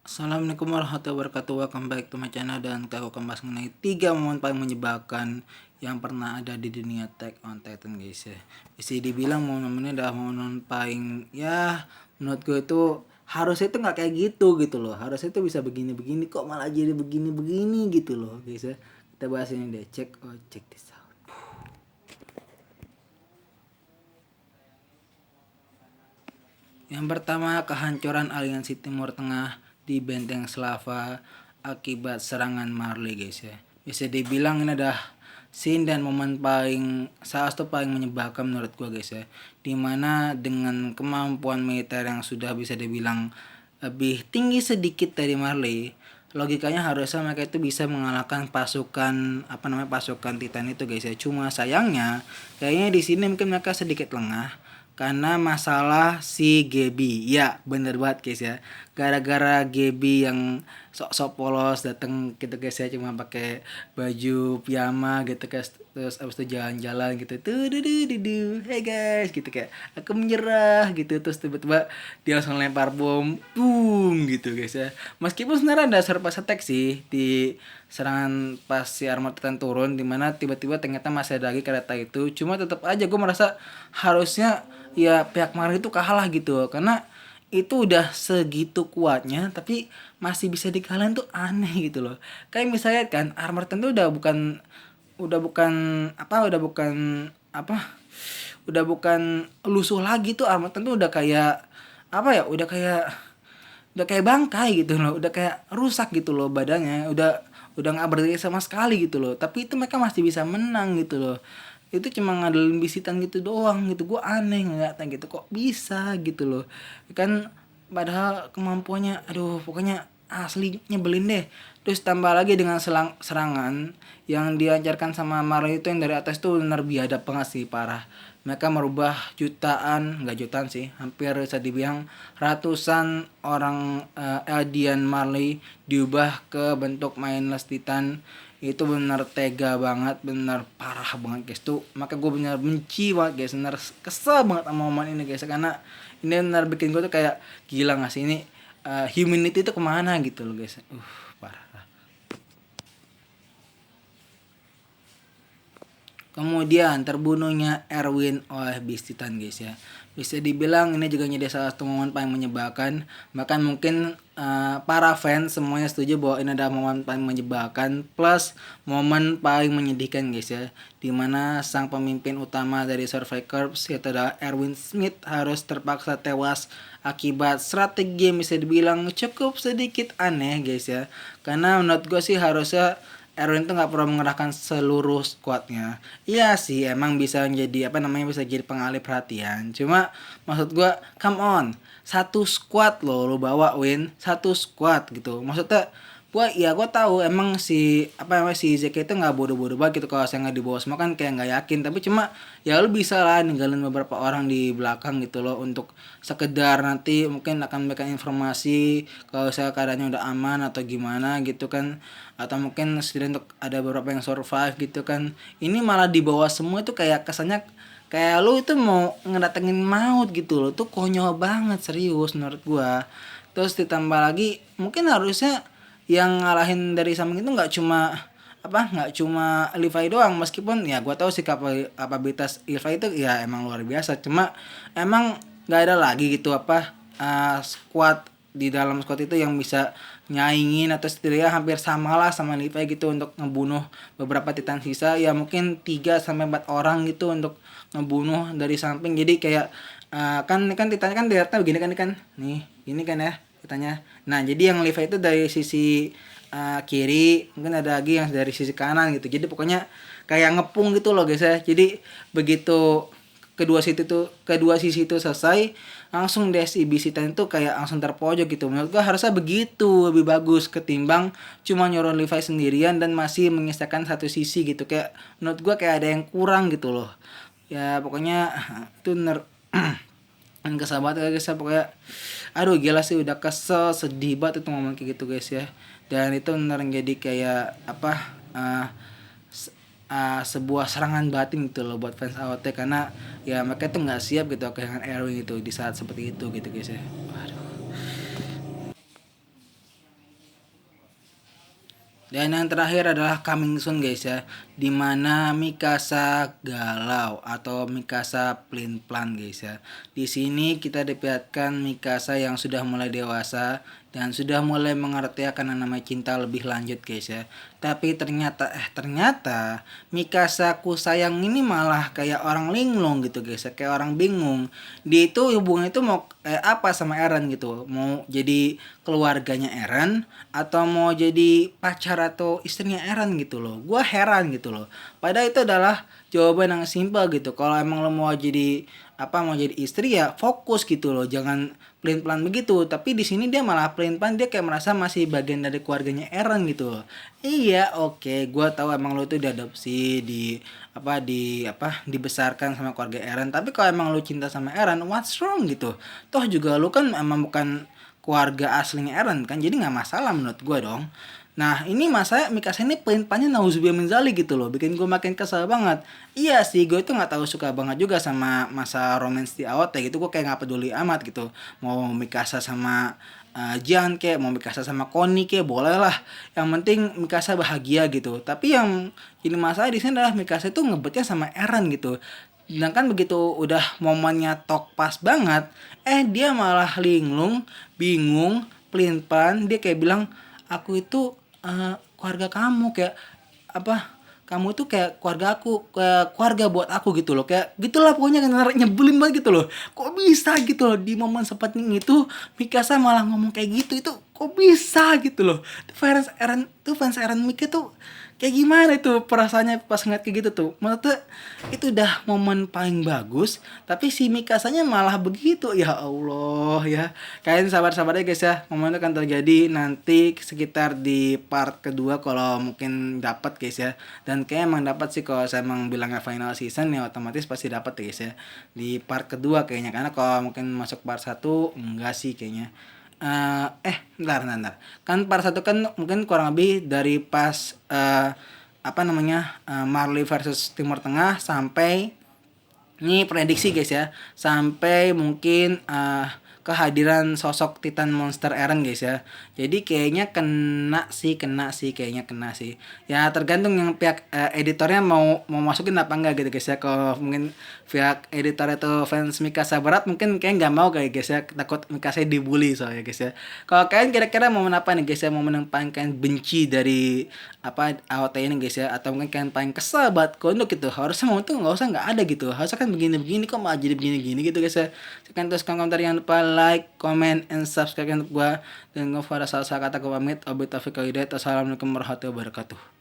Assalamualaikum warahmatullahi wabarakatuh. Welcome back to my channel, dan aku akan bahas mengenai 3 momen paling menyebalkan yang pernah ada di dunia Attack on Titan, guys ya. Bisa dibilang momen-momen ini adalah momen paling, ya menurut gue itu harusnya itu nggak kayak gitu loh. Harusnya itu bisa begini-begini, kok malah jadi begini-begini gitu loh, guys ya. Kita bahas ini deh. Check this out. Yang pertama, kehancuran aliansi Timur Tengah di Benteng Slava akibat serangan Marley, guys ya. Bisa dibilang ini adalah scene dan momen paling salah satu paling menyebalkan menurut gua, guys ya. Dimana dengan kemampuan militer yang sudah bisa dibilang lebih tinggi sedikit dari Marley, logikanya harusnya mereka itu bisa mengalahkan pasukan Titan itu, guys ya. Cuma sayangnya kayaknya di sini mungkin mereka sedikit lengah karena masalah si Gaby. Ya bener banget, guys ya. Gara-gara Gaby yang sok-sok polos datang gitu, guys ya, cuma pakai baju piyama gitu, guys, terus abis itu jalan-jalan gitu tuh, hey guys gitu, kayak aku menyerah gitu, terus tiba-tiba dia langsung lempar bom, boom gitu, guys ya. Meskipun sebenarnya ada surprise attack sih di serangan pas si Armor Titan turun, dimana tiba-tiba ternyata masih ada lagi kereta itu. Cuma tetap aja gue merasa harusnya ya pihak Marvel itu kalah gitu, karena itu udah segitu kuatnya tapi masih bisa dikalahin tuh aneh gitu loh. Kayak misalnya kan Armor Titan tuh udah bukan apa udah bukan lusuh lagi tuh. Armor Titan tuh udah kayak udah kayak bangkai gitu loh, udah kayak rusak gitu loh badannya, udah nggak berdaya sama sekali gitu loh, tapi itu mereka masih bisa menang gitu loh. Itu cuma ngandelin bisitan gitu doang gitu, gue aneh ngeliatnya gitu, kok bisa gitu loh kan, padahal kemampuannya aduh pokoknya asli nyebelin deh. Terus tambah lagi dengan serangan yang diajarkan sama Marley itu yang dari atas tuh benar biadab banget sih, parah. Mereka merubah nggak jutaan sih, hampir bisa dibilang ratusan orang Eldian Marley diubah ke bentuk mindless Titan. Itu benar tega banget, benar parah banget, guys tuh. Maka gue benar benci banget, guys, benar kesel banget sama momen ini, guys, karena ini benar bikin gue tuh kayak gila nggak sih ini, humanity itu kemana gitu loh, guys. Parah. Kemudian terbunuhnya Erwin oleh Beast Titan, guys ya. Bisa dibilang ini juga jadi salah satu momen paling menyebalkan. Bahkan mungkin para fans semuanya setuju bahwa ini adalah momen paling menyebalkan plus momen paling menyedihkan, guys ya. Dimana sang pemimpin utama dari Survivor Corps yaitu adalah Erwin Smith harus terpaksa tewas akibat strategi yang bisa dibilang cukup sedikit aneh, guys ya. Karena menurut gue sih harusnya Erwin tuh nggak perlu mengerahkan seluruh squadnya. Iya sih, emang bisa jadi bisa jadi pengalih perhatian. Cuma maksud gua, come on, satu squad lo bawa Win, satu squad gitu. Maksudnya gua tahu emang si Zeke itu nggak bodoh-bodoh banget gitu, kalau saya nggak dibawa semua kan kayak nggak yakin. Tapi cuma ya lu bisa lah ninggalin beberapa orang di belakang gitu loh, untuk sekedar nanti mungkin akan memberikan informasi kalau saya keadaannya udah aman atau gimana gitu kan, atau mungkin setidaknya untuk ada beberapa yang survive gitu kan. Ini malah dibawa semua itu kayak kesannya kayak lu itu mau ngedatengin maut gitu loh. Tuh konyol banget, serius menurut gua. Terus ditambah lagi mungkin harusnya yang ngalahin dari samping itu nggak cuma Levi doang, meskipun ya gua tahu sih kapabilitas Levi itu ya emang luar biasa. Cuma emang nggak ada lagi gitu squad di dalam squad itu yang bisa nyaingin atau setidaknya hampir sama lah sama Levi gitu untuk ngebunuh beberapa Titan sisa. Ya mungkin 3 sampai 4 orang gitu untuk ngebunuh dari samping. Jadi kayak kan Titannya kan dilihatnya begini kan nih ini kan ya Titannya. Nah jadi yang Levi itu dari sisi kiri, mungkin ada lagi yang dari sisi kanan gitu. Jadi pokoknya kayak ngepung gitu loh, guys ya. Jadi begitu kedua sisi itu selesai, langsung si Titan itu kayak langsung terpojok gitu. Menurut gua harusnya begitu lebih bagus ketimbang cuma nyuruh Levi sendirian dan masih menyisakan satu sisi gitu. Kayak menurut gua kayak ada yang kurang gitu loh. Ya pokoknya itu dan kesel banget, guys ya. Pokoknya aduh gila sih, udah kesel, sedih banget itu momen kayak gitu, guys ya. Dan itu bener jadi kayak sebuah serangan batin gitu loh buat fans AOT, karena ya mereka tuh nggak siap gitu kehilangan Erwin itu di saat seperti itu gitu, guys ya. Waduh. Dan yang terakhir adalah coming soon guys ya, dimana Mikasa galau atau Mikasa pelin plan guys ya. Di sini kita diperlihatkan Mikasa yang sudah mulai dewasa dan sudah mulai mengerti akan yang namanya cinta lebih lanjut guys ya. Tapi ternyata Mikasa ku sayang ini malah kayak orang linglung gitu guys ya, kayak orang bingung. Dia itu hubungan itu mau apa sama Eren gitu, mau jadi keluarganya Eren atau mau jadi pacar atau istrinya Eren gitu loh. Gua heran gitu loh. Padahal itu adalah jawaban yang simpel gitu. Kalau emang lo mau jadi mau jadi istri ya fokus gitu loh. Jangan pelin-pelan begitu. Tapi di sini dia malah pelin-pelan, dia kayak merasa masih bagian dari keluarganya Eren gitu loh. Iya, oke. Gua tahu emang lo tuh diadopsi, dibesarkan sama keluarga Eren. Tapi kalau emang lo cinta sama Eren, what's wrong gitu? Toh juga lo kan emang bukan keluarga aslinya Eren kan, jadi nggak masalah menurut gue dong. Nah ini masa Mikasa ini pelin-pelannya nauzubillah min zalik gitu loh, bikin gue makin kesel banget. Iya sih, gue itu nggak tahu suka banget juga sama masa romance di AOT gitu, gue kayak nggak peduli amat gitu. Mau Mikasa sama Jian kayak, mau Mikasa sama Koni kayak, boleh lah. Yang penting Mikasa bahagia gitu. Tapi yang ini masalah di sini adalah Mikasa itu ngebetnya sama Eren gitu. Sedangkan begitu udah momennya tok pas banget, dia malah linglung, bingung, pelin-pelan, dia kayak bilang, "Aku itu keluarga kamu kayak apa? Kamu itu kayak keluarga aku, kayak keluarga buat aku gitu loh." Kayak gitulah pokoknya kan, nyebelin banget gitu loh. Kok bisa gitu loh di momen seperti itu Mikasa malah ngomong kayak gitu, itu kok bisa gitu loh. Fans Eren Mika tuh kayak gimana itu perasaannya pas ngeliat kayak gitu tuh. Menurut itu udah momen paling bagus, tapi si Mikasanya malah begitu. Ya Allah ya. Kalian sabar-sabar aja guys ya. Momen itu akan terjadi nanti sekitar di part kedua kalau mungkin dapat guys ya. Dan kayak emang dapat sih, kalau saya emang bilangnya final season ya otomatis pasti dapat guys ya. Di part kedua kayaknya, karena kalau mungkin masuk part satu enggak sih kayaknya. Bentar. Kan part satu kan mungkin kurang lebih dari pas Marley versus Timur Tengah sampai, ini prediksi guys ya, sampai mungkin kehadiran sosok Titan Monster Eren guys ya. Jadi kayaknya kayaknya kena sih. Ya tergantung yang pihak editornya mau masukin apa enggak gitu guys ya. Kalau mungkin pihak editor atau fans Mikasa berat mungkin kayak nggak mau kayak guys ya, takut Mikasa dibully soalnya guys ya. Kalau kalian kira-kira momen apa nih guys ya, momen yang paling kalian benci dari AOT ini guys ya, atau mungkin kalian paling kesel banget kondok gitu, harusnya momen itu nggak ada gitu, harusnya kan begini-begini kok malah jadi begini-gini gitu guys ya. Sekian terus komentar, jangan lupa like, comment, and subscribe untuk gua, dan gua pada salah kata gua pamit. Assalamualaikum warahmatullahi wabarakatuh.